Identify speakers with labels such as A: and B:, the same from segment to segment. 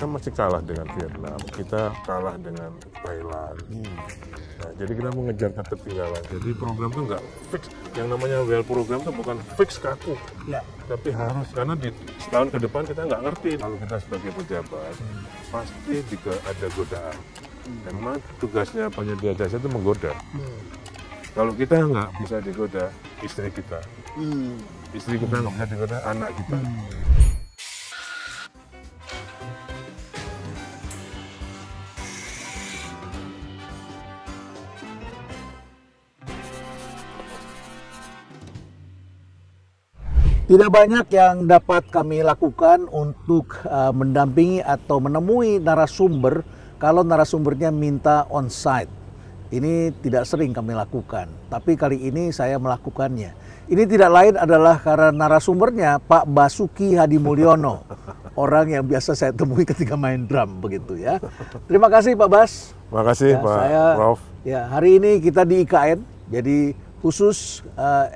A: kita masih kalah dengan Vietnam, kita kalah dengan Thailand. Nah, jadi kita mengejar ketertinggalan. Jadi program itu nggak fix. Yang namanya well program itu bukan fix kaku, tapi harus, karena di setahun ke depan kita nggak ngerti. Kalau kita sebagai pejabat, pasti juga ada godaan. Memang tugasnya penyedia jasa itu menggoda. Kalau kita nggak bisa digoda, istri kita nggak bisa digoda, anak kita.
B: Tidak banyak yang dapat kami lakukan untuk mendampingi atau menemui narasumber kalau narasumbernya minta on-site. Ini tidak sering kami lakukan, tapi kali ini saya melakukannya. Ini tidak lain adalah karena narasumbernya Pak Basuki Hadimulyono, orang yang biasa saya temui ketika main drum begitu ya. Terima kasih Pak Bas.
A: Terima kasih Pak Prof.
B: Ya, hari ini kita di IKN, jadi khusus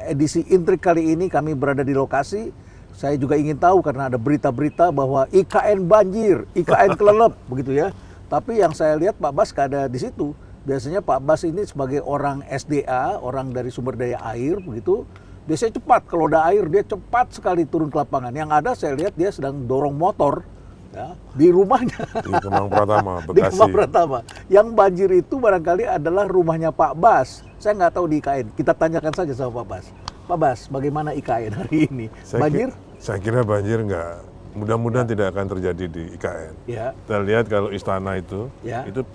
B: edisi Intrik kali ini kami berada di lokasi. Saya juga ingin tahu karena ada berita-berita bahwa IKN banjir, IKN kelelep begitu ya. Tapi yang saya lihat Pak Bas gak ada di situ. Biasanya Pak Bas ini sebagai orang SDA, orang dari sumber daya air begitu, biasanya cepat. Kalau ada air dia cepat sekali turun ke lapangan. Yang ada saya lihat dia sedang dorong motor ya, di rumahnya.
A: Di Kemang Pratama, Bekasi.
B: Di Kemang Pratama. Yang banjir itu barangkali adalah rumahnya Pak Bas. Saya nggak tahu di IKN. Kita tanyakan saja sama Pak Bas. Pak Bas, bagaimana IKN hari ini? Banjir?
A: Saya kira banjir nggak. Mudah-mudahan tidak akan terjadi di IKN.
B: Ya.
A: Kita lihat kalau istana itu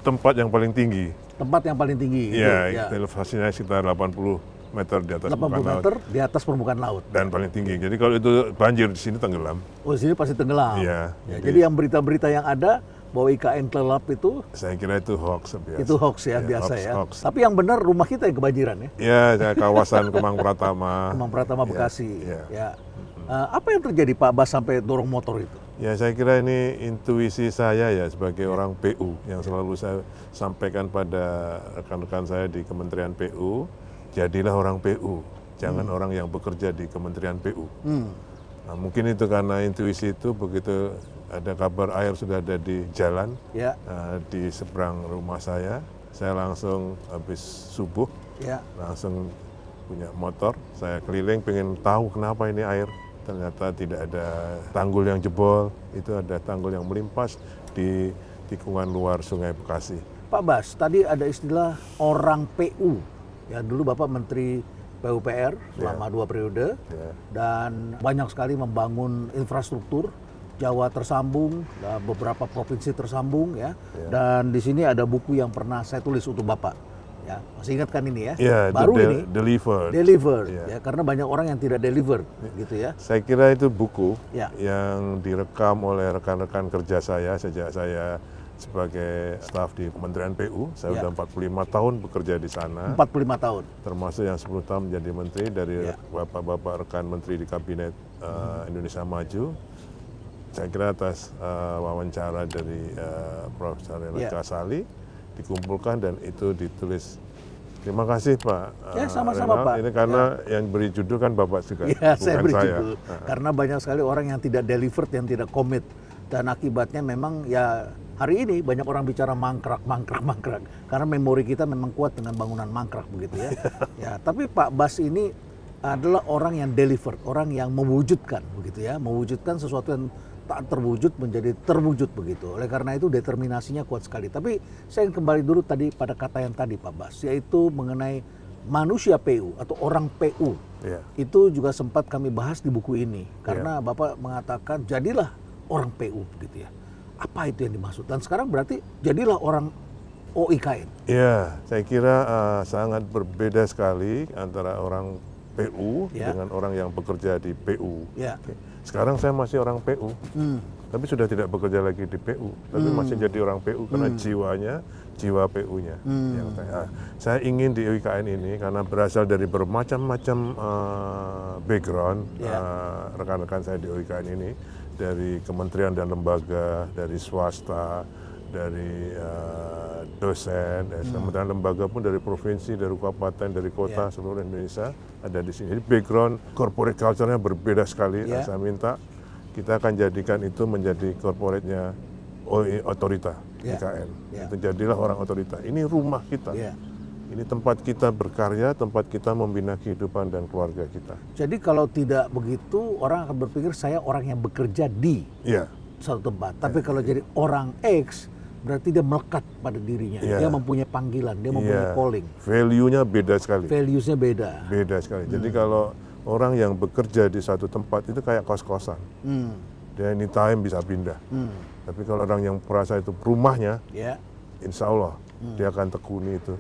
A: tempat yang paling tinggi.
B: Tempat yang paling tinggi.
A: Iya, elevasinya sekitar 80 meter di atas permukaan laut.
B: 80 meter di atas permukaan laut.
A: Dan paling tinggi. Jadi kalau itu banjir di sini tenggelam.
B: Oh, di sini pasti tenggelam.
A: Iya.
B: Jadi yang berita-berita yang ada bahwa IKN kelelap itu,
A: saya kira itu hoax biasa.
B: Itu hoax ya, biasa
A: hoax,
B: ya.
A: Hoax.
B: Tapi yang benar rumah kita yang kebanjiran ya.
A: Iya, kawasan Kemang Pratama.
B: Kemang Pratama Bekasi.
A: Ya.
B: Ya. Apa yang terjadi Pak Bas sampai dorong motor itu?
A: Ya, saya kira ini intuisi saya ya sebagai orang PU yang selalu saya sampaikan pada rekan-rekan saya di Kementerian PU, jadilah orang PU, jangan orang yang bekerja di Kementerian PU. Nah, mungkin itu karena intuisi itu begitu ada kabar air sudah ada di jalan, di seberang rumah saya langsung habis subuh, langsung punya motor, saya keliling pengen tahu kenapa ini air. Ternyata tidak ada tanggul yang jebol, itu ada tanggul yang melimpas di tikungan luar Sungai Bekasi.
B: Pak Bas, tadi ada istilah orang PU. Ya, dulu Bapak Menteri PUPR selama 2 periode, dan banyak sekali membangun infrastruktur. Jawa tersambung, beberapa provinsi tersambung ya. Dan di sini ada buku yang pernah saya tulis untuk Bapak. Ya, masih ingat kan ini ya? Baru ini deliver ya, karena banyak orang yang tidak deliver gitu ya.
A: Saya kira itu buku yang direkam oleh rekan-rekan kerja saya sejak saya sebagai staf di Kementerian PU. Saya sudah 45 tahun bekerja di sana.
B: 45 tahun.
A: Termasuk yang 10 tahun menjadi menteri dari bapak-bapak rekan menteri di Kabinet Indonesia Maju. Saya kira atas wawancara dari Prof. Sarena Kasali dikumpulkan dan itu ditulis. Terima kasih Pak.
B: Ya, sama-sama Pak.
A: Ini karena yang beri judul kan Bapak juga,
B: bukan saya beri
A: saya.
B: Judul. Karena banyak sekali orang yang tidak delivered, yang tidak komit. Dan akibatnya memang ya hari ini banyak orang bicara mangkrak. Karena memori kita memang kuat dengan bangunan mangkrak begitu ya. Ya, tapi Pak Bas ini adalah orang yang delivered, orang yang mewujudkan begitu ya, mewujudkan sesuatu yang tak terwujud menjadi terwujud begitu. Oleh karena itu determinasinya kuat sekali. Tapi saya ingin kembali dulu tadi pada kata yang tadi Pak Bas, yaitu mengenai manusia PU atau orang PU. Itu juga sempat kami bahas di buku ini. Karena Bapak mengatakan jadilah orang PU begitu ya. Apa itu yang dimaksud? Dan sekarang berarti jadilah orang OIKN.
A: Iya, saya kira sangat berbeda sekali antara orang PU dengan orang yang bekerja di PU. Sekarang saya masih orang PU, tapi sudah tidak bekerja lagi di PU, tapi masih jadi orang PU karena jiwa PU-nya. Saya ingin di IKN ini karena berasal dari bermacam-macam background rekan-rekan saya di IKN ini, dari kementerian dan lembaga, dari swasta, dari dosen, kementerian lembaga pun dari provinsi, dari kabupaten, dari kota, seluruh Indonesia ada di sini. Jadi background corporate culture-nya berbeda sekali. Saya minta kita akan jadikan itu menjadi corporate-nya otorita IKN. Itu jadilah orang otorita. Ini rumah kita. Ini tempat kita berkarya, tempat kita membina kehidupan dan keluarga kita.
B: Jadi kalau tidak begitu, orang akan berpikir saya orang yang bekerja di satu tempat. Tapi kalau jadi orang X, berarti dia melekat pada dirinya. Dia mempunyai panggilan, dia mempunyai calling.
A: Value-nya beda sekali.
B: Values-nya beda.
A: Beda sekali. Jadi kalau orang yang bekerja di satu tempat itu kayak kos-kosan. Dia anytime bisa pindah. Tapi kalau orang yang merasa itu rumahnya, insya Allah dia akan tekuni itu.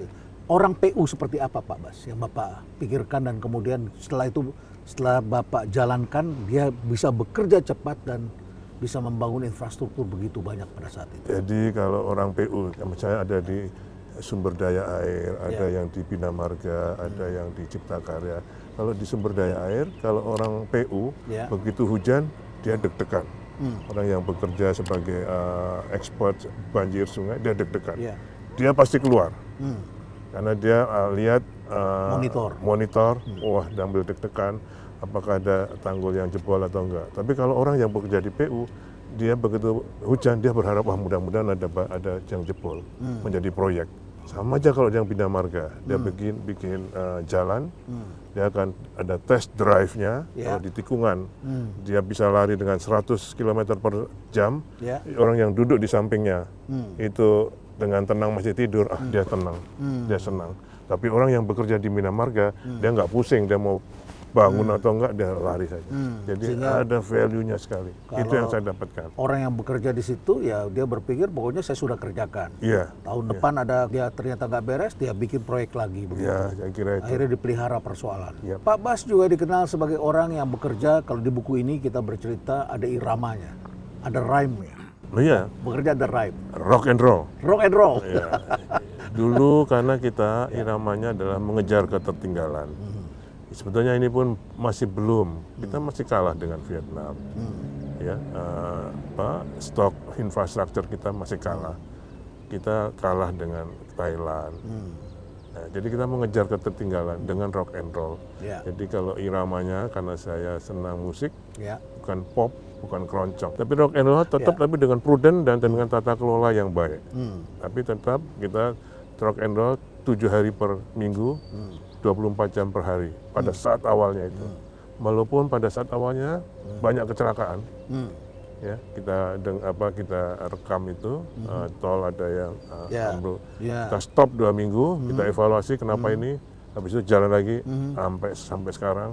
B: Orang PU seperti apa Pak Bas yang Bapak pikirkan dan kemudian setelah Bapak jalankan dia bisa bekerja cepat dan bisa membangun infrastruktur begitu banyak pada saat itu.
A: Jadi kalau orang PU, misalnya ada di sumber daya air, ada yang di Bina Marga, ada yang di Cipta Karya. Kalau di sumber daya air, kalau orang PU begitu hujan dia deg-degan. Orang yang bekerja sebagai expert banjir sungai dia deg-degan. Dia pasti keluar. Karena dia lihat monitor, wah sambil deg-degan, apakah ada tanggul yang jebol atau enggak. Tapi kalau orang yang bekerja di PU, dia begitu hujan, dia berharap wah mudah-mudahan ada yang jebol, menjadi proyek. Sama aja kalau yang Bina Marga, dia bikin jalan, dia akan ada test drive-nya, kalau di tikungan, dia bisa lari dengan 100 km per jam, orang yang duduk di sampingnya, itu dengan tenang masih tidur, dia tenang, dia senang. Tapi orang yang bekerja di Bina Marga, dia nggak pusing, dia mau bangun atau enggak, dia lari saja. Jadi ada value-nya sekali. Itu yang saya dapatkan.
B: Orang yang bekerja di situ, ya dia berpikir pokoknya saya sudah kerjakan. Tahun depan ada dia ternyata nggak beres, dia bikin proyek lagi. Begitu.
A: Saya kira itu.
B: Akhirnya dipelihara persoalan. Pak Bas juga dikenal sebagai orang yang bekerja, kalau di buku ini kita bercerita ada iramanya, ada rhyme-nya. Bekerja ada rhyme.
A: Rock and roll.
B: Rock and roll.
A: Dulu karena kita iramanya adalah mengejar ketertinggalan. Sebetulnya ini pun masih belum. Kita masih kalah dengan Vietnam. Stok infrastruktur kita masih kalah. Kita kalah dengan Thailand. Jadi kita mengejar ketertinggalan dengan rock and roll. Jadi kalau iramanya, karena saya senang musik, bukan pop, bukan keroncong. Tapi rock and roll tetap tapi dengan prudent dan dengan tata kelola yang baik. Tapi tetap kita rock and roll 7 hari per minggu, 24 jam per hari pada saat awalnya itu. Walaupun pada saat awalnya banyak kecelakaan. Kita rekam itu, tol ada yang ambruk. Kita stop 2 minggu, kita evaluasi kenapa ini. Habis itu jalan lagi sampai sekarang,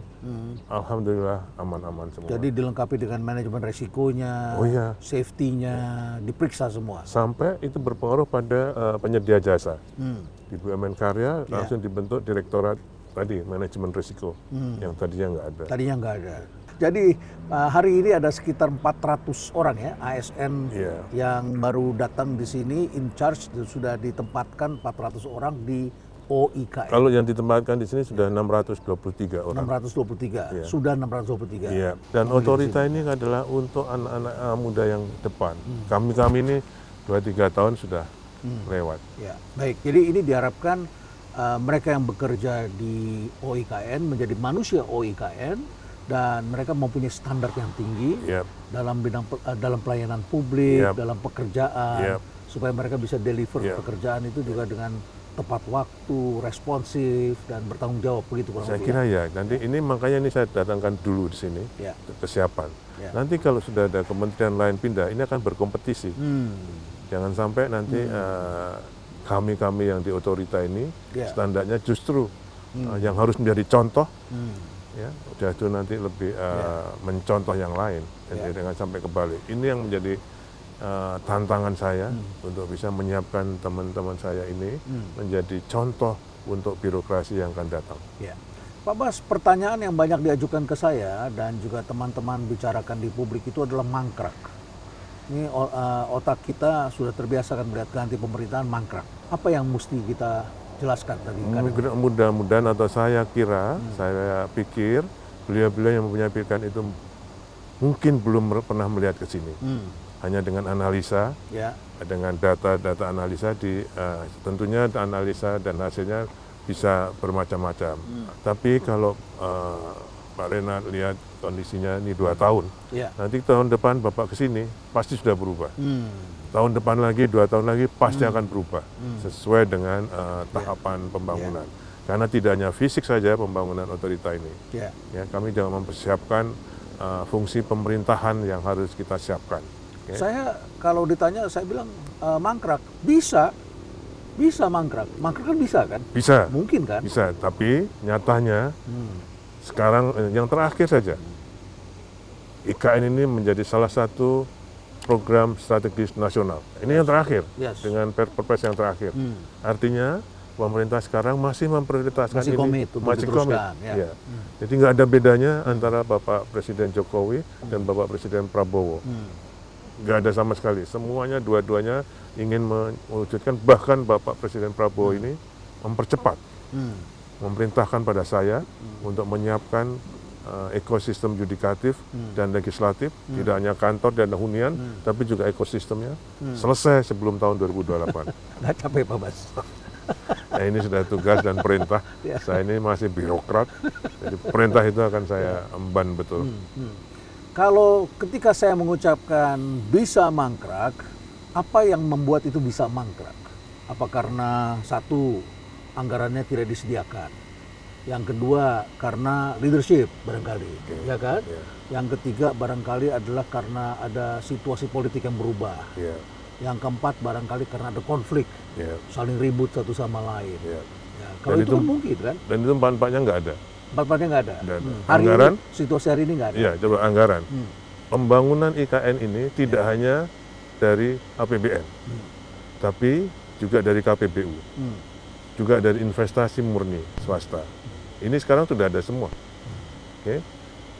A: alhamdulillah aman-aman semua.
B: Jadi dilengkapi dengan manajemen resikonya, safety-nya, diperiksa semua.
A: Sampai itu berpengaruh pada penyedia jasa. Di BUMN Karya langsung dibentuk direktorat tadi manajemen risiko, yang tadinya nggak ada.
B: Tadinya nggak ada. Jadi hari ini ada sekitar 400 orang ya ASN yang baru datang di sini, in charge sudah ditempatkan 400 orang di OIKN.
A: Kalau yang ditempatkan di sini sudah 623 orang.
B: 623, sudah 623.
A: Dan otorita ini adalah untuk anak-anak muda yang depan. Kami ini 2-3 tahun sudah lewat.
B: Baik, jadi ini diharapkan mereka yang bekerja di OIKN menjadi manusia OIKN dan mereka mempunyai standar yang tinggi dalam bidang dalam pelayanan publik, dalam pekerjaan, supaya mereka bisa deliver pekerjaan itu juga dengan tepat waktu, responsif, dan bertanggung jawab begitu.
A: Saya kira nanti ini makanya ini saya datangkan dulu di sini, kesiapan. Nanti kalau sudah ada kementerian lain pindah, ini akan berkompetisi. Jangan sampai nanti kami yang di otorita ini standarnya justru yang harus menjadi contoh, justru nanti lebih mencontoh yang lain, jadi jangan sampai kebalik. Ini yang menjadi tantangan saya untuk bisa menyiapkan teman-teman saya ini menjadi contoh untuk birokrasi yang akan datang.
B: Pak Bas, pertanyaan yang banyak diajukan ke saya dan juga teman-teman bicarakan di publik itu adalah mangkrak. Ini otak kita sudah terbiasa kan melihat ganti pemerintahan mangkrak. Apa yang mesti kita jelaskan tadi?
A: Mudah-mudahan atau saya kira, saya pikir beliau-beliau yang mempunyai pikiran itu mungkin belum pernah melihat ke sini. Hanya dengan analisa, dengan data-data analisa tentunya analisa dan hasilnya bisa bermacam-macam. Tapi kalau Pak Renat lihat kondisinya ini 2 tahun.
B: Ya.
A: Nanti tahun depan Bapak ke sini pasti sudah berubah. Tahun depan lagi, 2 tahun lagi pasti akan berubah sesuai dengan tahapan pembangunan. Karena tidak hanya fisik saja pembangunan otorita ini. Ya, kami juga mempersiapkan fungsi pemerintahan yang harus kita siapkan.
B: Saya kalau ditanya, saya bilang mangkrak bisa mangkrak kan bisa kan?
A: Bisa.
B: Mungkin kan?
A: Bisa, tapi nyatanya sekarang yang terakhir saja, IKN ini menjadi salah satu program strategis nasional. Ini yang terakhir, dengan perpres yang terakhir. Artinya pemerintah sekarang masih memprioritaskan ini, masih komit. Ya. Jadi nggak ada bedanya antara Bapak Presiden Jokowi dan Bapak Presiden Prabowo. Nggak ada sama sekali. Semuanya, dua-duanya ingin mewujudkan, bahkan Bapak Presiden Prabowo ini mempercepat, memerintahkan pada saya untuk menyiapkan ekosistem yudikatif dan legislatif, tidak hanya kantor dan hunian, tapi juga ekosistemnya selesai sebelum tahun 2028.
B: Nggak capek Pak Bas?
A: Nah, ini sudah tugas dan perintah. Saya ini masih birokrat, jadi perintah itu akan saya emban betul.
B: Kalau ketika saya mengucapkan bisa mangkrak, apa yang membuat itu bisa mangkrak? Apa karena satu, anggarannya tidak disediakan? Yang kedua, karena leadership barangkali, ya kan? Yang ketiga, barangkali adalah karena ada situasi politik yang berubah. Yang keempat, barangkali karena ada konflik, saling ribut satu sama lain. Kalau itu kan mungkin kan?
A: Dan itu empat-empatnya nggak ada.
B: Empat-empatnya nggak ada.
A: Anggaran,
B: situasi hari ini nggak ada.
A: Iya, coba anggaran. Pembangunan IKN ini tidak hanya dari APBN, tapi juga dari KPBU, juga dari investasi murni swasta. Ini sekarang sudah ada semua.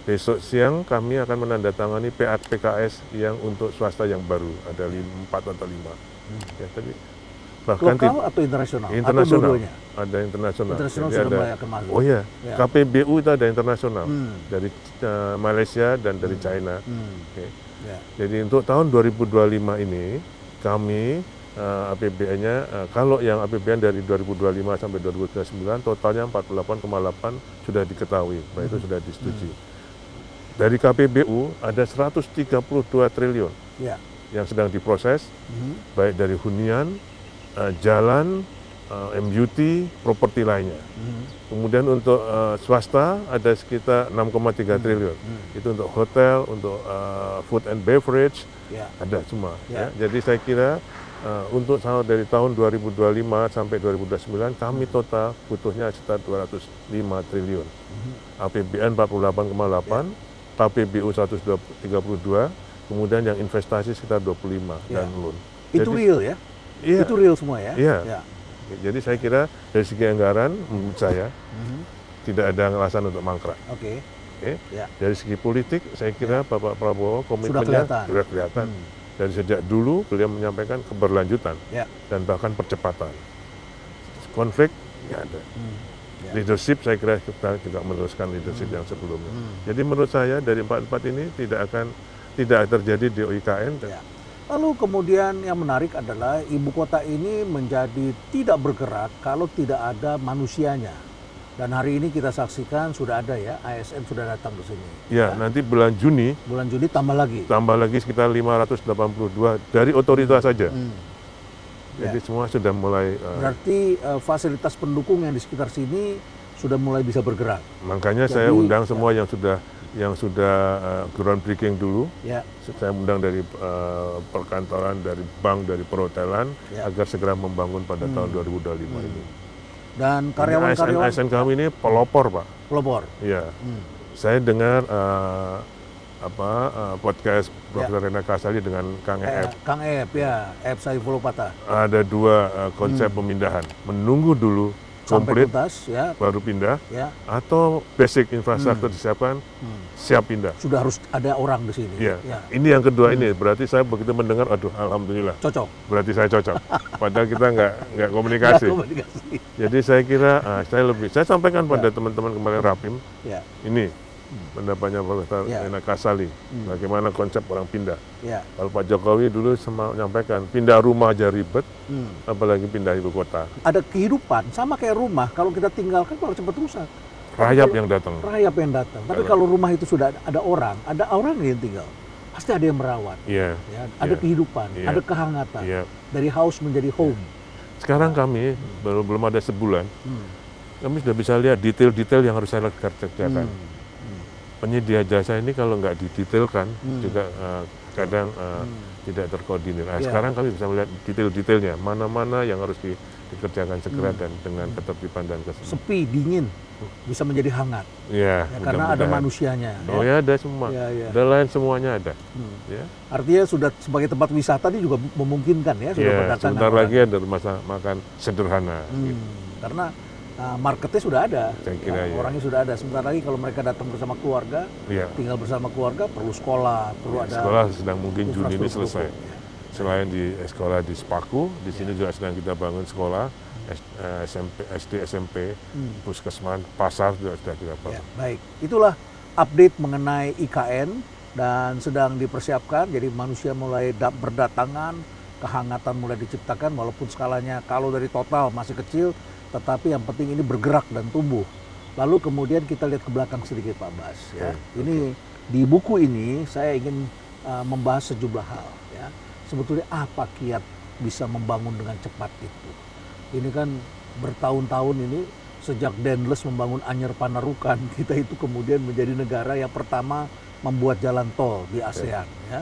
A: Besok siang kami akan menandatangani PKS yang untuk swasta yang baru, ada 4 atau 5. Tapi bahkan
B: lokal atau internasional?
A: Internasional.
B: Atau
A: ada internasional.
B: Internasional sudah mulai akan masuk.
A: Oh iya, KPBU itu ada internasional dari Malaysia dan dari China. Jadi untuk tahun 2025 ini kami APBN-nya, kalau yang APBN dari 2025 sampai 2029 totalnya 48,8 sudah diketahui, itu sudah disetujui. Dari KPBU ada 132 triliun yang sedang diproses, baik dari hunian, jalan, MUT, properti lainnya. Kemudian untuk swasta ada sekitar 6,3 triliun. Itu untuk hotel, untuk food and beverage, ada semua. Jadi saya kira untuk dari tahun 2025 sampai 2029 kami total butuhnya sekitar 205 triliun. APBN 48,8, KPBU 132, kemudian yang investasi sekitar 25 dan loan.
B: Itu real ya?
A: Iya.
B: Itu real semua ya?
A: Iya. Jadi saya kira dari segi anggaran menurut saya tidak ada alasan untuk mangkrak. Dari segi politik saya kira Bapak Prabowo komitmennya sudah kelihatan. Dari sejak dulu beliau menyampaikan keberlanjutan dan bahkan percepatan. Konflik nggak ada. Leadership saya kira kita juga meneruskan leadership yang sebelumnya. Jadi menurut saya dari 4 ini tidak terjadi di IKN.
B: Lalu kemudian yang menarik adalah ibu kota ini menjadi tidak bergerak kalau tidak ada manusianya. Dan hari ini kita saksikan sudah ada ya, ASN sudah datang ke sini.
A: Ya, nanti bulan Juni.
B: Bulan Juni tambah lagi.
A: Tambah lagi sekitar 582 dari otoritas saja. Jadi semua sudah mulai.
B: Berarti fasilitas pendukung yang di sekitar sini sudah mulai bisa bergerak.
A: Makanya saya undang semua yang sudah groundbreaking dulu. Saya undang dari perkantoran, dari bank, dari perhotelan agar segera membangun pada tahun 2025 ini.
B: Dan karyawan-karyawan
A: ASN kami ini pelopor, Pak.
B: Pelopor.
A: Iya. Saya dengar podcast Profesor Rena Kasali dengan Kang Eep.
B: Kang Eep ya, Eep Saifullah Patah.
A: Ada 2 konsep pemindahan. Menunggu dulu komplit, baru pindah, atau basic infrastruktur disiapkan, siap pindah.
B: Sudah harus ada orang di sini.
A: Ini yang kedua ini, berarti saya begitu mendengar, aduh alhamdulillah.
B: Cocok.
A: Berarti saya cocok. Padahal kita nggak komunikasi. Jadi saya kira, saya sampaikan pada teman-teman kemarin Rapim, ini pendapatnya Profesor Rena Kasali, bagaimana konsep orang pindah. Kalau Pak Jokowi dulu menyampaikan pindah rumah aja ribet, apalagi pindah ibu kota.
B: Ada kehidupan sama kayak rumah, kalau kita tinggalkan malah cepat rusak.
A: rayap yang datang.
B: Rayap yang datang. Tapi kalau rumah itu sudah ada orang yang tinggal, pasti ada yang merawat.
A: Iya.
B: Ya, ada kehidupan, ada kehangatan. Dari house menjadi home.
A: Sekarang kami belum ada sebulan, kami sudah bisa lihat detail-detail yang harus saya kerjakan. Penyedia jasa ini kalau nggak didetailkan juga kadang tidak terkoordinir. Nah, sekarang kami bisa melihat detail-detailnya, mana-mana yang harus dikerjakan segera dan dengan ketertiban dan keseimbangan.
B: Sepi, dingin, bisa menjadi hangat.
A: Ya,
B: karena ada manusianya.
A: Oh ya, ada semua. Ada lain semuanya ada. Ya.
B: Artinya sudah sebagai tempat wisata ini juga memungkinkan ya. Sudah berdatangan.
A: Sebentar lagi ada rumah makan sederhana. Gitu.
B: Karena marketnya sudah ada,
A: saya kira,
B: orangnya sudah ada. Sebentar lagi kalau mereka datang bersama keluarga, tinggal bersama keluarga, perlu sekolah, perlu ada.
A: Sekolah sedang mungkin Juni ini selesai. Selain di sekolah di Sepaku, di sini juga sedang kita bangun sekolah SD, SMP, puskesmas, pasar juga sudah kita bangun.
B: Baik, itulah update mengenai IKN dan sedang dipersiapkan. Jadi manusia mulai berdatangan, kehangatan mulai diciptakan, walaupun skalanya kalau dari total masih kecil. Tetapi yang penting ini bergerak dan tumbuh. Lalu kemudian kita lihat ke belakang sedikit Pak Bas. Ya. Ini di buku ini saya ingin membahas sejumlah hal. Ya. Sebetulnya apa kiat bisa membangun dengan cepat itu? Ini kan bertahun-tahun ini sejak Dendles membangun Anyer Panarukan, kita itu kemudian menjadi negara yang pertama membuat jalan tol di ASEAN. Ya.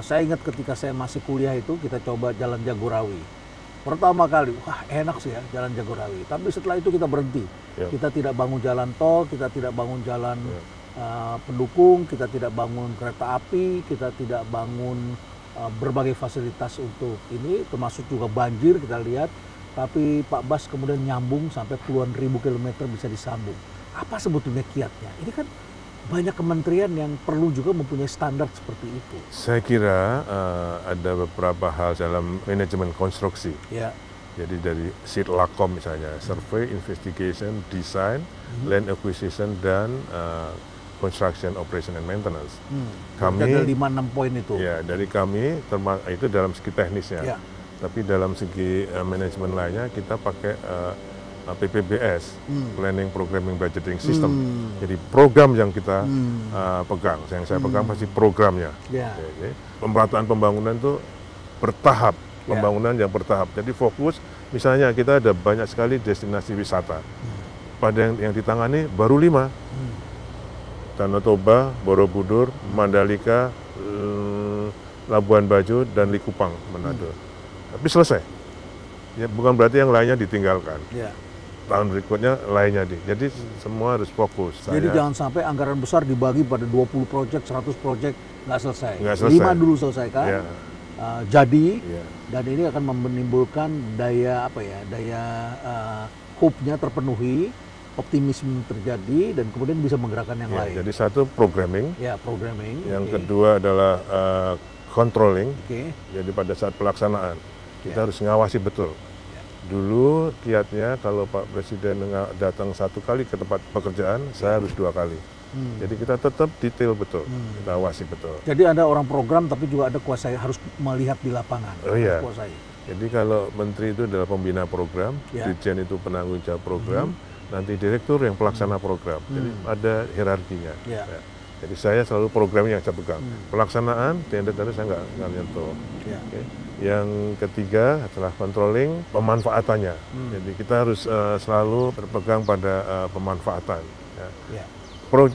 B: Saya ingat ketika saya masih kuliah itu kita coba jalan Jagorawi. Pertama kali, wah enak sih ya jalan Jagorawi. Tapi setelah itu kita berhenti. Kita tidak bangun jalan tol, kita tidak bangun jalan pendukung, kita tidak bangun kereta api, kita tidak bangun berbagai fasilitas untuk ini, termasuk juga banjir kita lihat. Tapi Pak Bas kemudian nyambung sampai puluhan ribu kilometer bisa disambung. Apa sebetulnya kiatnya? Ini kan banyak kementerian yang perlu juga mempunyai standar seperti itu.
A: Saya kira ada beberapa hal dalam manajemen konstruksi. Jadi dari SITLACOM misalnya, Survey, Investigation, Design, Land Acquisition, dan Construction, Operation, and Maintenance.
B: Kami ada 5-6 poin itu.
A: Ya, dari kami itu dalam segi teknisnya. Tapi dalam segi manajemen lainnya kita pakai PPBS, Planning, Programming, Budgeting System. Jadi program yang kita pegang, yang saya pegang pasti programnya. Jadi, pemerataan pembangunan itu bertahap, pembangunan yang bertahap. Jadi fokus, misalnya kita ada banyak sekali destinasi wisata. Pada yang ditangani baru 5. Danau Toba, Borobudur, Mandalika, Labuan Bajo, dan Likupang, Manado. Tapi selesai. Ya, bukan berarti yang lainnya ditinggalkan. Tahun berikutnya lainnya jadi semua harus fokus.
B: Jadi jangan sampai anggaran besar dibagi pada 20 proyek, 100 proyek nggak selesai. 5 dulu selesaikan. Jadi dan ini akan menimbulkan daya hope-nya terpenuhi, optimisme terjadi dan kemudian bisa menggerakkan yang lain.
A: Jadi satu programming.
B: Programming.
A: Yang kedua adalah controlling. Jadi pada saat pelaksanaan kita harus ngawasi betul. Dulu kiatnya kalau Pak Presiden datang 1 kali ke tempat pekerjaan, saya harus 2 kali. Jadi kita tetap detail betul, kita awasi betul.
B: Jadi ada orang program tapi juga ada kuasai, harus melihat di lapangan.
A: Oh iya. Jadi kalau menteri itu adalah pembina program, dirjen itu penanggung jawab program, nanti direktur yang pelaksana program. Jadi ada hierarkinya. Jadi saya selalu programnya yang saya pegang. Pelaksanaan, tenda-tenda saya nggak nyentuh. Yang ketiga adalah controlling pemanfaatannya. Jadi kita harus selalu berpegang pada pemanfaatan.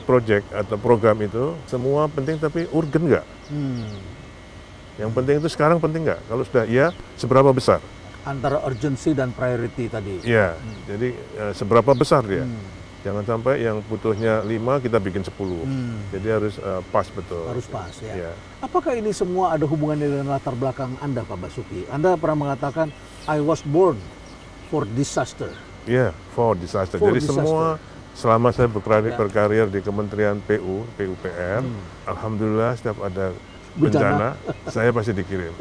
A: Project atau program itu semua penting tapi urgen nggak? Yang penting itu sekarang penting nggak? Kalau sudah iya, seberapa besar?
B: Antara urgency dan priority tadi.
A: Iya, jadi seberapa besar dia? Jangan sampai yang butuhnya 5 kita bikin 10. Jadi harus pas betul.
B: Harus pas ya. Apakah ini semua ada hubungannya dengan latar belakang Anda Pak Basuki? Anda pernah mengatakan I was born for disaster.
A: For disaster. Jadi semua selama saya berkarir di Kementerian PUPR, alhamdulillah setiap ada bencana saya pasti dikirim.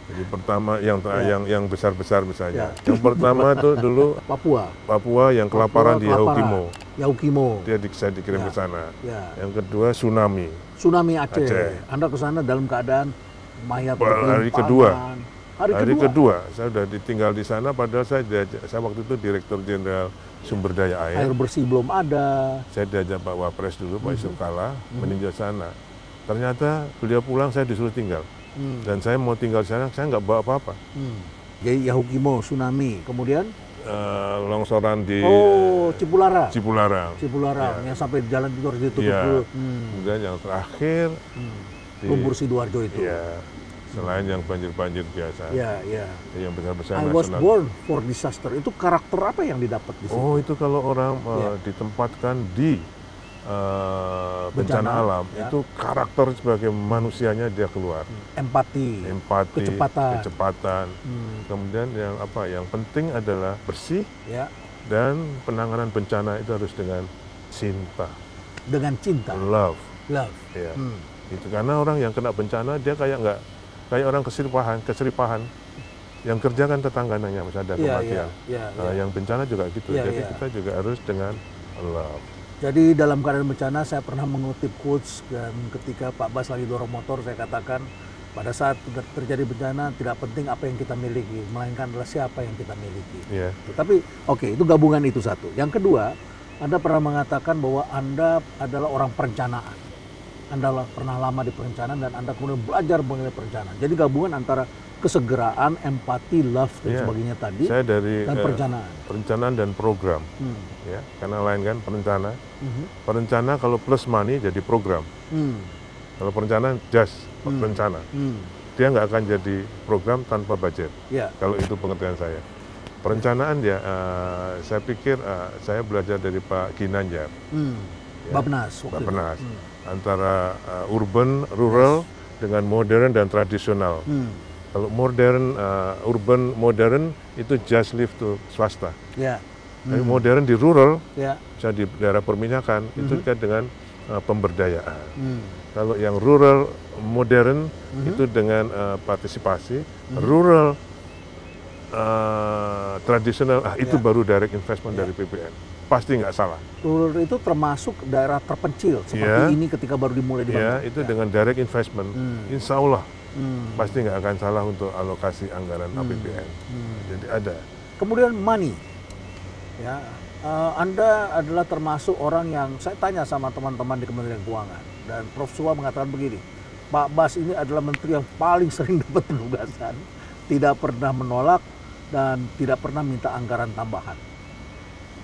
A: Jadi pertama yang besar-besar misalnya. Yang pertama itu dulu Papua yang kelaparan di Yaukimo. Saya dikirim ke sana. Yang kedua tsunami
B: Aceh. Anda ke sana dalam keadaan mayat
A: hari kedua. Hari kedua saya sudah ditinggal di sana, padahal saya waktu itu Direktur Jenderal Sumber Daya Air.
B: Air bersih belum ada.
A: Saya diajak Pak Wapres dulu, Pak Yusuf Kalla, meninjau sana. Ternyata beliau pulang, saya disuruh tinggal. Dan saya mau tinggal di sana, saya nggak bawa apa-apa.
B: Jadi Yahukimo, tsunami, kemudian?
A: Longsoran di
B: Cipularang.
A: Cipularang,
B: yang sampai jalan itu harus ditutup dulu.
A: Kemudian yang terakhir
B: Lumpur Sidoarjo itu.
A: Ya, selain yang banjir-banjir biasa. Yang besar-besar
B: I was born for disaster. Itu karakter apa yang didapat di situ?
A: Oh, itu kalau orang ditempatkan di bencana alam, itu karakter sebagai manusianya dia keluar. Empati, kecepatan. Kemudian yang penting adalah bersih, dan penanganan bencana itu harus dengan cinta.
B: Dengan cinta.
A: Love.
B: Ya.
A: Itu karena orang yang kena bencana dia kayak orang keseripahan. Yang kerja kan tetangganya, misalnya ada kematian. Yang bencana juga gitu. Jadi kita juga harus dengan love.
B: Jadi dalam keadaan bencana saya pernah mengutip quotes, dan ketika Pak Bas lagi dorong motor saya katakan pada saat terjadi bencana tidak penting apa yang kita miliki, melainkan adalah siapa yang kita miliki. Tapi itu gabungan itu satu. Yang kedua, Anda pernah mengatakan bahwa Anda adalah orang perencanaan. Anda pernah lama di perencanaan dan Anda kemudian belajar mengenai perencanaan. Jadi gabungan antara kesegeraan, empati, love dan sebagainya tadi.
A: Saya dari
B: dan
A: perencanaan dan program. Karena lain kan perencana. Perencana kalau plus money jadi program. Kalau perencanaan just rencana. Dia nggak akan jadi program tanpa budget. Kalau itu pengertian saya. Perencanaan saya pikir saya belajar dari Pak Ginanjar.
B: Bappenas.
A: Antara urban, rural dengan modern dan tradisional. Kalau urban modern itu just live to swasta. Tapi modern di rural, misalnya di daerah perminyakan, itu kan dengan pemberdayaan. Kalau yang rural modern itu dengan partisipasi, rural tradisional itu baru direct investment dari PPN. Pasti nggak salah.
B: Rural itu termasuk daerah terpencil seperti ini ketika baru dimulai dibangun.
A: Itu dengan direct investment, insya Allah pasti nggak akan salah untuk alokasi anggaran APBN. Jadi ada.
B: Kemudian money, Anda adalah termasuk orang yang saya tanya sama teman-teman di Kementerian Keuangan, dan Prof. Suwa mengatakan begini, Pak Bas ini adalah menteri yang paling sering dapat penugasan, tidak pernah menolak dan tidak pernah minta anggaran tambahan.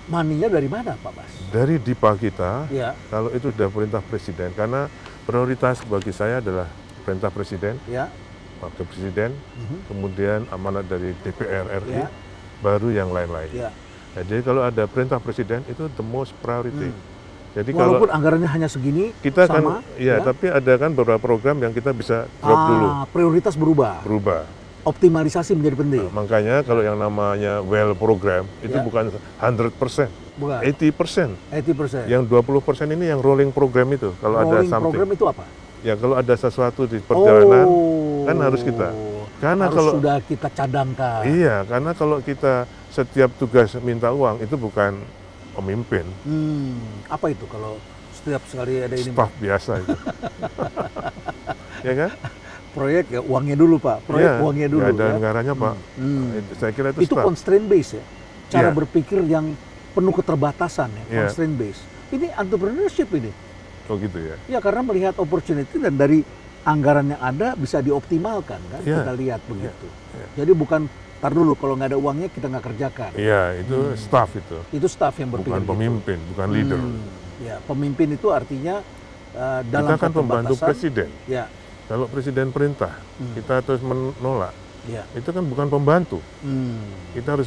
B: Maninya dari mana, Pak Bas?
A: Dari DIPA kita, kalau itu sudah perintah Presiden, karena prioritas bagi saya adalah perintah Presiden, Wakil Presiden, kemudian amanat dari DPR RI, baru yang lain-lain. Jadi kalau ada perintah Presiden itu the most priority. Jadi
B: walaupun anggarannya hanya segini,
A: kita sama, tapi ada kan beberapa program yang kita bisa drop dulu.
B: Prioritas berubah. Optimalisasi menjadi penting.
A: Makanya kalau yang namanya well program itu bukan 100%,
B: bukan.
A: 80%. Yang 20% ini yang rolling program itu. Kalau ada something.
B: Program itu apa?
A: Ya kalau ada sesuatu di perjalanan kan harus kita. Karena
B: harus sudah kita cadangkan.
A: Iya, karena kalau kita setiap tugas minta uang itu bukan pemimpin.
B: Apa itu kalau setiap sekali ada ini?
A: Staff biasa itu. Ya kan?
B: Proyek uangnya dulu, Pak. Uangnya dulu.
A: Ada anggarannya, Pak. Saya kira itu
B: constraint base cara berpikir yang penuh keterbatasan constraint base. Ini entrepreneurship ini.
A: Oh gitu ya.
B: Ya, karena melihat opportunity dan dari anggaran yang ada bisa dioptimalkan kan. Kita lihat begitu. Jadi bukan tar dulu kalau nggak ada uangnya kita nggak kerjakan.
A: Iya, itu staff itu.
B: Itu staff yang berpikir.
A: Bukan pemimpin, bukan leader.
B: Ya, pemimpin itu artinya dalam
A: kita kan pembantu presiden.
B: Ya.
A: Kalau presiden perintah, kita terus menolak. Itu kan bukan pembantu. Kita harus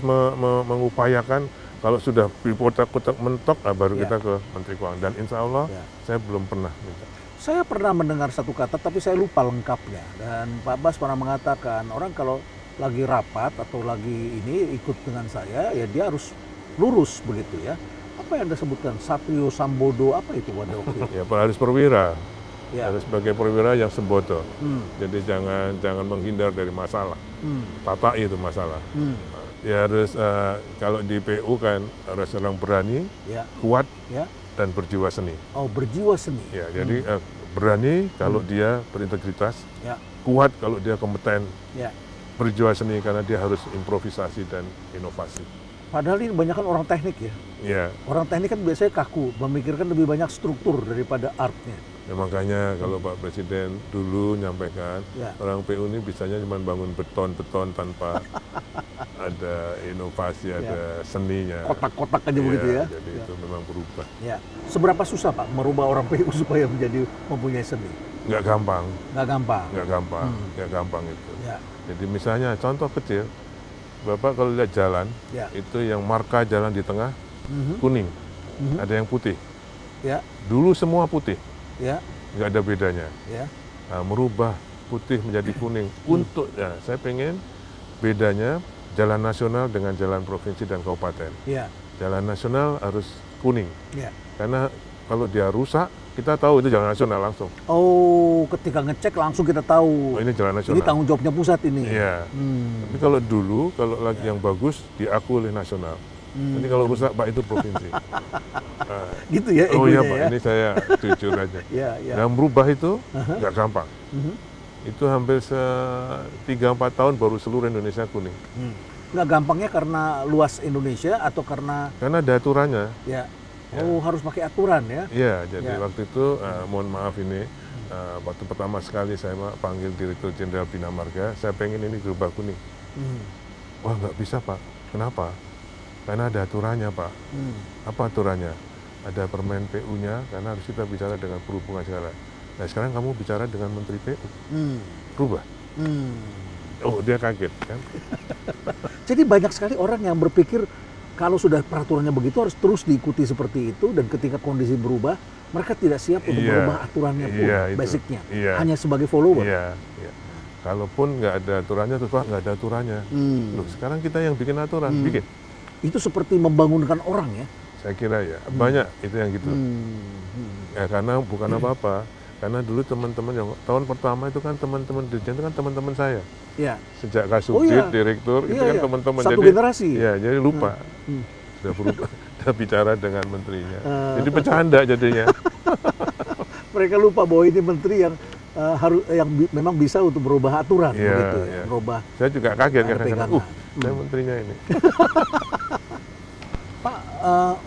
A: mengupayakan kalau sudah kotak-kotak mentok, baru kita ke Menteri Keuangan. Dan insya Allah saya belum pernah minta.
B: Saya pernah mendengar satu kata, tapi saya lupa lengkapnya. Dan Pak Bas pernah mengatakan, orang kalau lagi rapat atau lagi ini ikut dengan saya, ya dia harus lurus begitu ya. Apa yang Anda sebutkan? Satrio Sambodo, apa itu pada waktu itu?
A: Ya, harus perwira. Harus sebagai perwira yang sembodo. Jadi jangan menghindar dari masalah. Tatai itu masalah. Ya harus kalau di PU kan harus orang berani, kuat, dan berjiwa seni.
B: Oh, berjiwa seni.
A: Ya, jadi berani kalau dia berintegritas, kuat kalau dia kompeten, berjiwa seni karena dia harus improvisasi dan inovasi.
B: Padahal ini banyak kan orang teknik ya.
A: Iya.
B: Orang teknik kan biasanya kaku, memikirkan lebih banyak struktur daripada artnya.
A: Ya, makanya kalau Pak Presiden dulu nyampaikan, orang PU ini bisanya cuma bangun beton-beton tanpa ada inovasi, ada seninya.
B: Kotak-kotak aja begitu ya.
A: Jadi itu memang berubah.
B: Ya. Seberapa susah Pak merubah orang PU supaya mempunyai seni?
A: Nggak gampang.
B: Nggak gampang.
A: Nggak gampang itu.
B: Ya.
A: Jadi misalnya contoh kecil, Bapak kalau lihat jalan, itu yang marka jalan di tengah kuning, ada yang putih.
B: Ya.
A: Dulu semua putih.
B: Ya.
A: Nggak ada bedanya.
B: Ya.
A: Nah, merubah putih menjadi kuning. Untuk saya pengen bedanya jalan nasional dengan jalan provinsi dan kabupaten.
B: Ya.
A: Jalan nasional harus kuning.
B: Ya.
A: Karena kalau dia rusak, kita tahu itu jalan nasional langsung.
B: Oh, ketika ngecek langsung kita tahu.
A: Oh, ini jalan nasional.
B: Ini tanggung jawabnya pusat ini.
A: Iya. Tapi kalau dulu, kalau lagi yang bagus diakui oleh nasional. Nanti kalau rusak, Pak, itu provinsi. Nah,
B: gitu ya.
A: Oh iya Pak, ini saya jujur aja. Nah, merubah itu nggak gampang. Itu hampir 3-4 tahun baru seluruh Indonesia kuning.
B: Nggak gampangnya karena luas Indonesia atau karena?
A: Karena ada aturannya.
B: Ya. Oh, harus pakai aturan ya?
A: Iya, jadi waktu itu mohon maaf ini, waktu pertama sekali saya panggil Direktur Jenderal Bina Marga, saya pengen ini gerobak kuning. Wah, nggak bisa Pak. Kenapa? Karena ada aturannya Pak. Apa aturannya? Ada permen PU-nya, karena harus kita bicara dengan perhubungan segala. Nah sekarang kamu bicara dengan Menteri PU, rubah. Oh, dia kaget kan?
B: Jadi banyak sekali orang yang berpikir kalau sudah peraturannya begitu harus terus diikuti seperti itu, dan ketika kondisi berubah, mereka tidak siap untuk merubah aturannya pun, basicnya. Hanya sebagai follower.
A: Kalaupun nggak ada aturannya, terus Pak nggak ada aturannya. Loh, sekarang kita yang bikin aturan, bikin.
B: Itu seperti membangunkan orang ya?
A: Saya kira ya, banyak itu yang gitu. Ya karena bukan apa-apa, karena dulu teman-teman yang tahun pertama itu kan teman-teman dirjen itu kan teman-teman saya.
B: Ya.
A: Sejak Kasubdit, direktur, itu kan teman-teman.
B: Satu generasi.
A: Ya, jadi lupa. Sudah berubah, sudah bicara dengan menterinya. Jadi bercanda jadinya.
B: Mereka lupa bahwa ini menteri yang memang bisa untuk merubah aturan, begitu ya. Merubah.
A: Saya juga kaget karena saya menterinya ini.
B: Pak,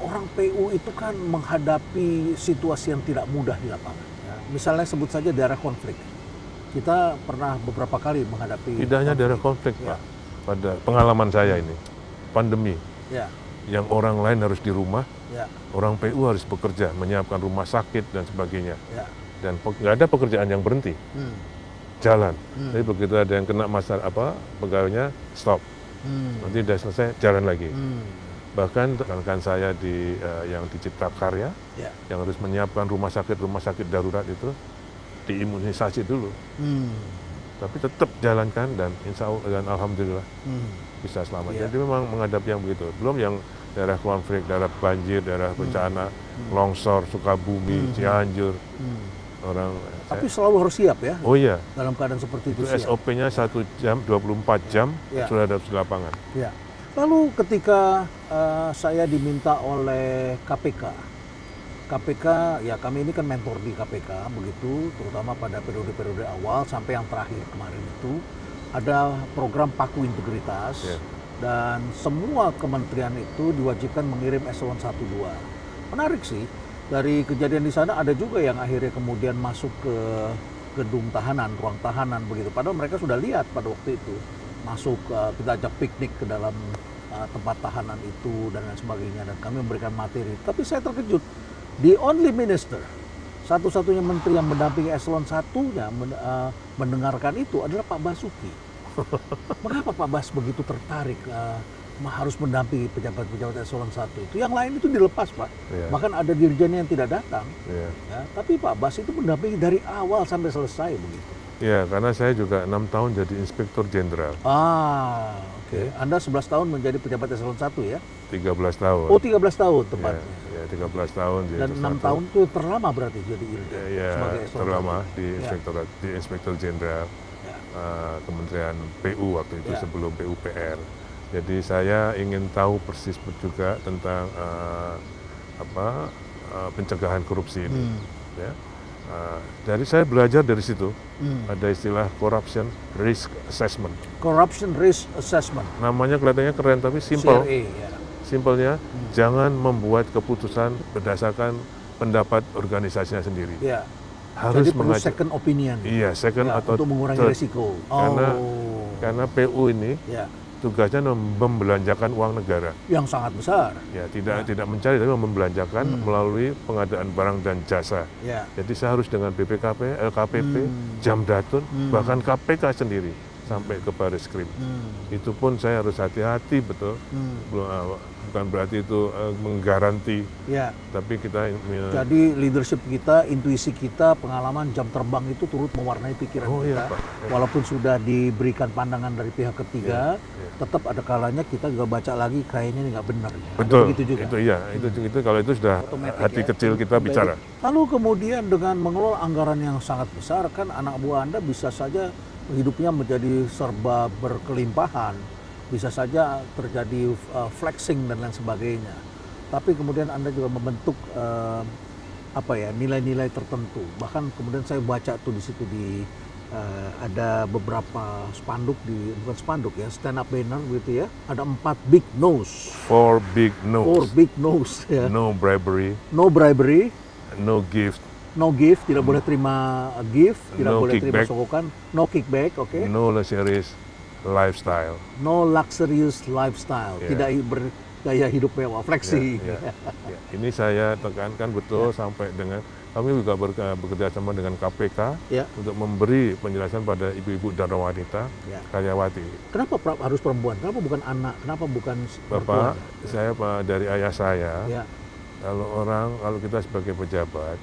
B: orang PU itu kan menghadapi situasi yang tidak mudah di lapangan. Ya. Misalnya sebut saja daerah konflik. Kita pernah beberapa kali menghadapi.
A: Tidak hanya daerah konflik, Pak. Pada pengalaman saya ini, pandemi. Yang orang lain harus di rumah, orang PU harus bekerja, menyiapkan rumah sakit dan sebagainya. Dan nggak ada pekerjaan yang berhenti, jalan. Jadi begitu ada yang kena masalah pegawainya stop, nanti udah selesai jalan lagi. Bahkan rekan saya yang di Cipta Karya, yang harus menyiapkan rumah sakit darurat itu diimunisasi dulu, tapi tetap jalankan dan insya Allah dan alhamdulillah bisa selamat. Jadi memang menghadapi yang begitu. Belum yang daerah konflik, daerah banjir, daerah bencana, longsor, Sukabumi, Cianjur.
B: Tapi selalu harus siap ya?
A: Oh iya.
B: Dalam keadaan seperti itu
A: SOP-nya 1 jam, 24 jam sudah ada di lapangan.
B: Lalu ketika saya diminta oleh KPK, ya kami ini kan mentor di KPK begitu, terutama pada periode-periode awal sampai yang terakhir kemarin itu, ada program Paku Integritas, dan semua kementerian itu diwajibkan mengirim eselon 1-2. Menarik sih. Dari kejadian di sana ada juga yang akhirnya kemudian masuk ke gedung tahanan, ruang tahanan begitu. Padahal mereka sudah lihat pada waktu itu masuk, kita ajak piknik ke dalam tempat tahanan itu dan lain sebagainya, dan kami memberikan materi. Tapi saya terkejut, the only minister, satu-satunya menteri yang mendampingi eselon 1-nya mendengarkan itu adalah Pak Basuki. Mengapa Pak Bas begitu tertarik harus mendampingi pejabat-pejabat eselon 1 itu? Yang lain itu dilepas Pak, bahkan ada dirjennya yang tidak datang. Ya, tapi Pak Bas itu mendampingi dari awal sampai selesai begitu.
A: Ya, karena saya juga 6 tahun jadi inspektur jenderal.
B: Oke. Anda 11 tahun menjadi pejabat eselon 1 ya?
A: 13 tahun.
B: Oh, 13 tahun tepatnya.
A: Ya, 13 tahun.
B: Dan 6 tahun itu terlama berarti jadi irjen sebagai eselon 1.
A: Terlama di inspektur jenderal Kementerian PU waktu itu sebelum PUPR. Jadi saya ingin tahu persis juga tentang pencegahan korupsi ini. Ya. Jadi saya belajar dari situ, ada istilah corruption risk assessment.
B: Corruption risk assessment.
A: Namanya kelihatannya keren tapi simple.
B: CRA, ya.
A: Simpelnya, jangan membuat keputusan berdasarkan pendapat organisasinya sendiri.
B: Ya.
A: Harus
B: jadi perlu second opinion.
A: Iya, second
B: ya,
A: atau
B: untuk mengurangi
A: third.
B: risiko.
A: Karena PU ini tugasnya membelanjakan uang negara.
B: Yang sangat besar.
A: Ya, tidak mencari tapi membelanjakan melalui pengadaan barang dan jasa.
B: Ya.
A: Jadi saya harus dengan BPKP, LKPP, Jamdatun, bahkan KPK sendiri sampai ke Baris Krim. Itu pun saya harus hati-hati betul. Bukan berarti itu menggaranti.
B: Ya.
A: Tapi kita
B: jadi leadership kita, intuisi kita, pengalaman jam terbang itu turut mewarnai pikiran kita.
A: Iya, Pak.
B: Walaupun sudah diberikan pandangan dari pihak ketiga, tetap ada kalanya kita juga baca lagi kayaknya ini nggak benar.
A: Betul.
B: Begitu juga.
A: Itu iya, itu kalau itu sudah hati kecil kita bicara.
B: Lalu kemudian dengan mengelola anggaran yang sangat besar, kan anak buah Anda bisa saja hidupnya menjadi serba berkelimpahan, bisa saja terjadi flexing dan lain sebagainya. Tapi kemudian Anda juga membentuk nilai-nilai tertentu. Bahkan kemudian saya baca tuh di situ ada beberapa spanduk bukan spanduk ya, stand up banner gitu ya. Ada 4 big no's.
A: 4 big no's.
B: 4 big no's ya.
A: No bribery.
B: No bribery.
A: No gift.
B: No gift, tidak boleh terima gift, tidak boleh
A: kickback.
B: terima sogokan. No kickback, oke.
A: No luxurious lifestyle.
B: No luxurious lifestyle, tidak bergaya hidup mewah, flexing.
A: Ini saya tekankan betul sampai dengan kami juga bekerja sama dengan KPK untuk memberi penjelasan pada ibu-ibu dan wanita karyawati.
B: Kenapa harus perempuan? Kenapa bukan anak? Kenapa bukan
A: Bapak? Saya dari ayah saya. Kalau kita sebagai pejabat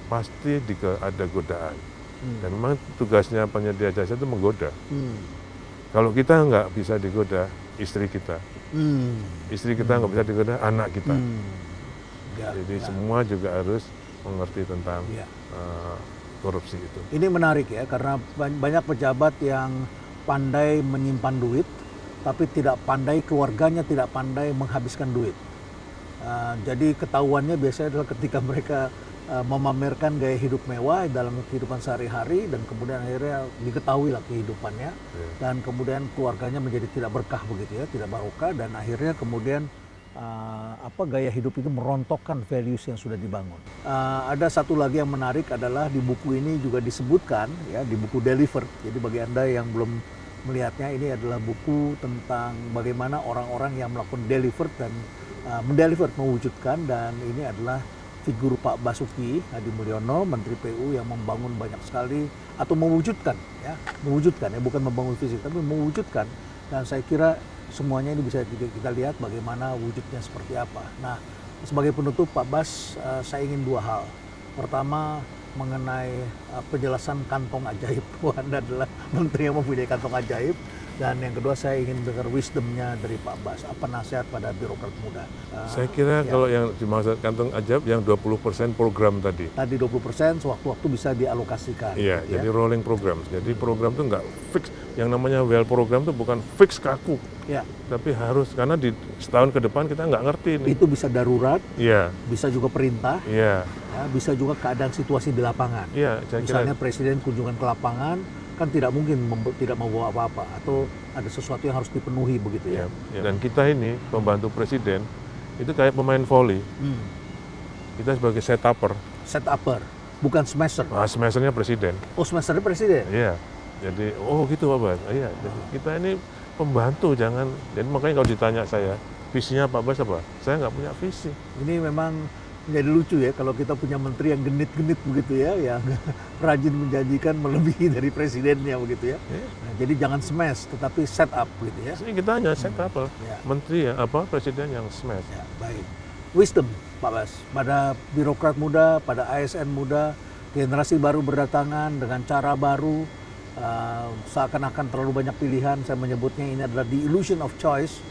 A: pasti ada godaan. Dan memang tugasnya penyedia jasa itu menggoda. Kalau kita nggak bisa digoda, istri kita. Istri kita nggak bisa digoda, anak kita. Jadi semua juga harus mengerti tentang korupsi itu. Ini
B: menarik ya, karena banyak pejabat yang pandai menyimpan duit, tapi tidak pandai, keluarganya tidak pandai menghabiskan duit. Jadi ketahuannya biasanya adalah ketika mereka memamerkan gaya hidup mewah dalam kehidupan sehari-hari, dan kemudian akhirnya diketahui lah kehidupannya, dan kemudian keluarganya menjadi tidak berkah begitu ya, tidak barokah, dan akhirnya kemudian gaya hidup itu merontokkan values yang sudah dibangun. Ada satu lagi yang menarik adalah di buku ini juga disebutkan ya, di buku Delivered. Jadi bagi Anda yang belum melihatnya, ini adalah buku tentang bagaimana orang-orang yang melakukan delivered dan mewujudkan, dan ini adalah figur Pak Basuki Hadi Mulyono, Menteri PU, yang membangun banyak sekali atau mewujudkan ya, bukan membangun fisik tapi mewujudkan, dan saya kira semuanya ini bisa kita lihat bagaimana wujudnya seperti apa. Nah, sebagai penutup Pak Bas, saya ingin 2 hal. Pertama, mengenai penjelasan kantong ajaib. Anda adalah menteri yang mempunyai kantong ajaib. Dan yang kedua, saya ingin dengar wisdomnya dari Pak Bas. Apa nasihat pada birokrat muda?
A: Saya kira kalau yang dimaksud kantong ajaib yang 20% program tadi.
B: Tadi 20% sewaktu-waktu bisa dialokasikan.
A: Iya, gitu jadi rolling program. Jadi program itu nggak fix. Yang namanya well program itu bukan fix kaku. Ya. Tapi harus, karena di setahun ke depan kita nggak ngerti nih.
B: Itu bisa darurat, bisa juga perintah,
A: ya,
B: bisa juga keadaan situasi di lapangan.
A: Ya,
B: misalnya presiden kunjungan ke lapangan, kan tidak mungkin tidak membawa apa-apa, atau ada sesuatu yang harus dipenuhi begitu ya.
A: Dan kita ini pembantu presiden itu kayak pemain volley. Kita sebagai setupper.
B: Setupper, bukan smasher.
A: Smashernya presiden.
B: Oh, smashernya presiden.
A: Iya. Jadi gitu Pak Bas. Iya. Jadi kita ini pembantu, jangan. Jadi makanya kalau ditanya saya visinya Pak Bas apa? Saya nggak punya visi.
B: Ini memang menjadi lucu ya kalau kita punya menteri yang genit-genit begitu ya, yang rajin menjanjikan melebihi dari presidennya begitu ya. Nah, jadi jangan smash, tetapi set up gitu ya.
A: Kita hanya set up, menteri presiden yang smash.
B: Ya, baik. Wisdom Pak Bas pada birokrat muda, pada ASN muda, generasi baru berdatangan dengan cara baru, seakan-akan terlalu banyak pilihan. Saya menyebutnya ini adalah the illusion of choice.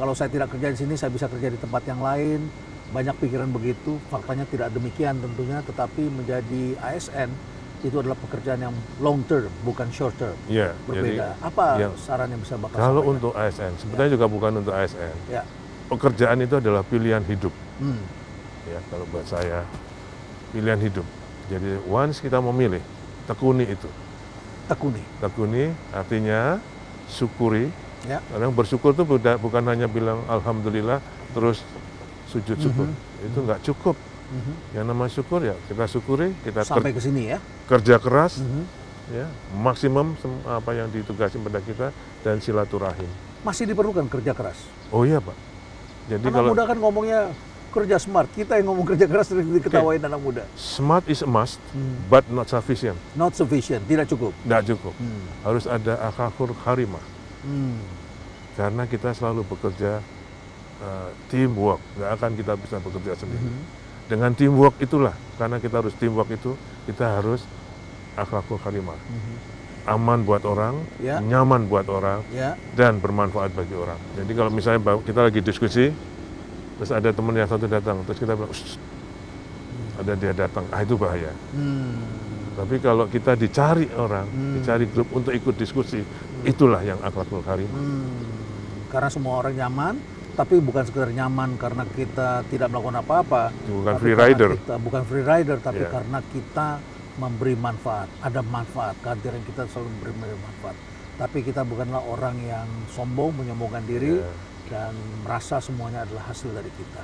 B: Kalau saya tidak kerja di sini, saya bisa kerja di tempat yang lain. Banyak pikiran begitu, faktanya tidak demikian tentunya, tetapi menjadi ASN itu adalah pekerjaan yang long term, bukan short term.
A: Ya,
B: berbeda.
A: jadi,
B: apa saran yang bisa Bapak
A: kalau
B: sampaikan?
A: Untuk ASN, sebenarnya juga bukan untuk ASN. Pekerjaan itu adalah pilihan hidup. Ya, kalau buat saya, pilihan hidup. Jadi once kita memilih, tekuni itu. Tekuni artinya syukuri.
B: Ya.
A: Kadang bersyukur itu bukan hanya bilang alhamdulillah terus sujud syukur. Itu nggak cukup. Yang namanya syukur ya kita syukuri, kita
B: sampai ke sini ya.
A: Kerja keras, ya maksimum apa yang ditugasi pada kita dan silaturahim.
B: Masih diperlukan kerja keras.
A: Oh iya Pak. Jadi
B: anak muda kan ngomongnya kerja smart, kita yang ngomong kerja keras diketawain anak muda.
A: Smart is a must, but not sufficient.
B: Not sufficient, tidak cukup.
A: Tidak cukup. Harus ada akhlakul karimah. Karena kita selalu bekerja teamwork, nggak akan kita bisa bekerja sendiri. Dengan teamwork itulah, karena kita harus teamwork itu, kita harus akhlakul karimah. Aman buat orang, nyaman buat orang, dan bermanfaat bagi orang. Jadi kalau misalnya kita lagi diskusi, terus ada teman yang satu datang, terus kita bilang, ada dia datang, itu bahaya. Tapi kalau kita dicari orang, dicari grup untuk ikut diskusi, itulah yang akhlakul karimah.
B: Karena semua orang nyaman, tapi bukan sekedar nyaman karena kita tidak melakukan apa-apa.
A: Bukan free rider.
B: Bukan free rider, tapi karena kita memberi manfaat. Ada manfaat, kehadiran kita selalu memberi manfaat. Tapi kita bukanlah orang yang sombong, menyombongkan diri, dan merasa semuanya adalah hasil dari kita.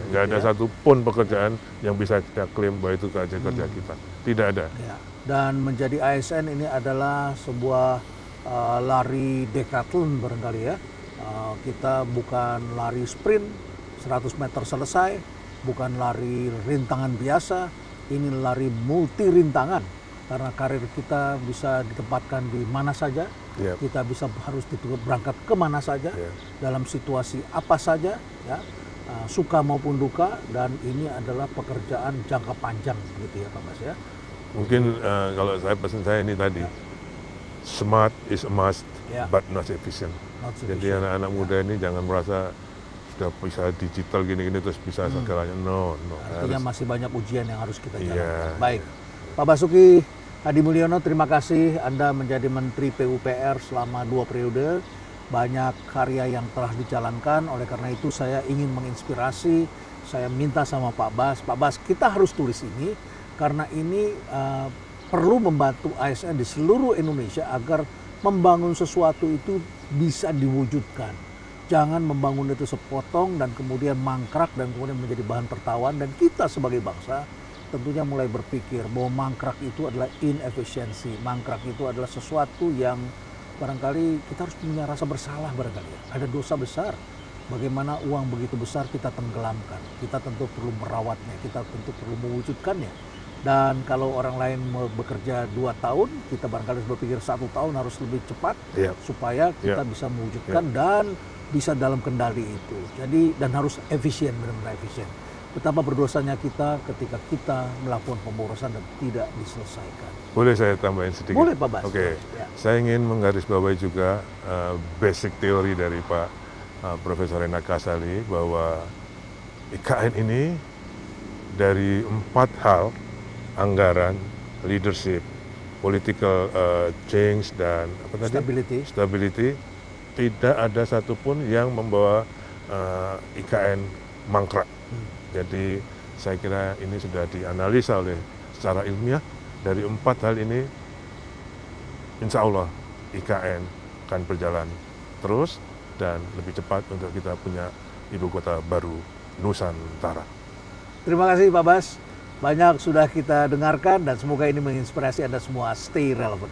A: Nggak ada satupun pekerjaan yang bisa kita klaim bahwa itu kerja kita. Tidak ada.
B: Ya. Dan menjadi ASN ini adalah sebuah lari decathlon barangkali ya. Kita bukan lari sprint 100 meter selesai, bukan lari rintangan biasa, ini lari multi rintangan. Karena karir kita bisa ditempatkan di mana saja, kita bisa harus berangkat kemana saja, dalam situasi apa saja, ya, suka maupun duka, dan ini adalah pekerjaan jangka panjang, gitu ya Pak Bas ya.
A: Mungkin kalau saya pesan saya ini tadi, smart is a must, but not efficient. Jadi anak-anak muda ini jangan merasa sudah bisa digital gini-gini terus bisa segalanya. No.
B: Artinya masih banyak ujian yang harus kita jalankan. Baik, Pak Basuki Hadi Mulyono, terima kasih Anda menjadi Menteri PUPR selama 2 periode. Banyak karya yang telah dijalankan, oleh karena itu saya ingin menginspirasi, saya minta sama Pak Bas, kita harus tulis ini, karena ini perlu membantu ASN di seluruh Indonesia agar membangun sesuatu itu bisa diwujudkan. Jangan membangun itu sepotong dan kemudian mangkrak dan kemudian menjadi bahan tertawaan, dan kita sebagai bangsa tentunya mulai berpikir bahwa mangkrak itu adalah inefisiensi, mangkrak itu adalah sesuatu yang barangkali kita harus punya rasa bersalah barangkali ya. Ada dosa besar, bagaimana uang begitu besar kita tenggelamkan, kita tentu perlu merawatnya, kita tentu perlu mewujudkannya. Dan kalau orang lain bekerja 2 tahun, kita barangkali harus berpikir 1 tahun harus lebih cepat supaya kita bisa mewujudkan dan bisa dalam kendali itu. Jadi dan harus efisien, benar-benar efisien. Betapa berdosanya kita ketika kita melakukan pemborosan dan tidak diselesaikan.
A: Boleh saya tambahin sedikit?
B: Boleh Pak Bas.
A: Oke. Saya ingin menggarisbawahi juga basic teori dari Pak Profesor Renat Kasali bahwa IKN ini dari 4 hal, anggaran, leadership, political change, dan apa tadi? Stability, tidak ada satupun yang membawa IKN mangkrak. Jadi saya kira ini sudah dianalisa oleh secara ilmiah. Dari 4 hal ini, insya Allah IKN akan berjalan terus dan lebih cepat untuk kita punya ibu kota baru Nusantara.
B: Terima kasih Pak Bas. Banyak sudah kita dengarkan dan semoga ini menginspirasi Anda semua. Stay relevant.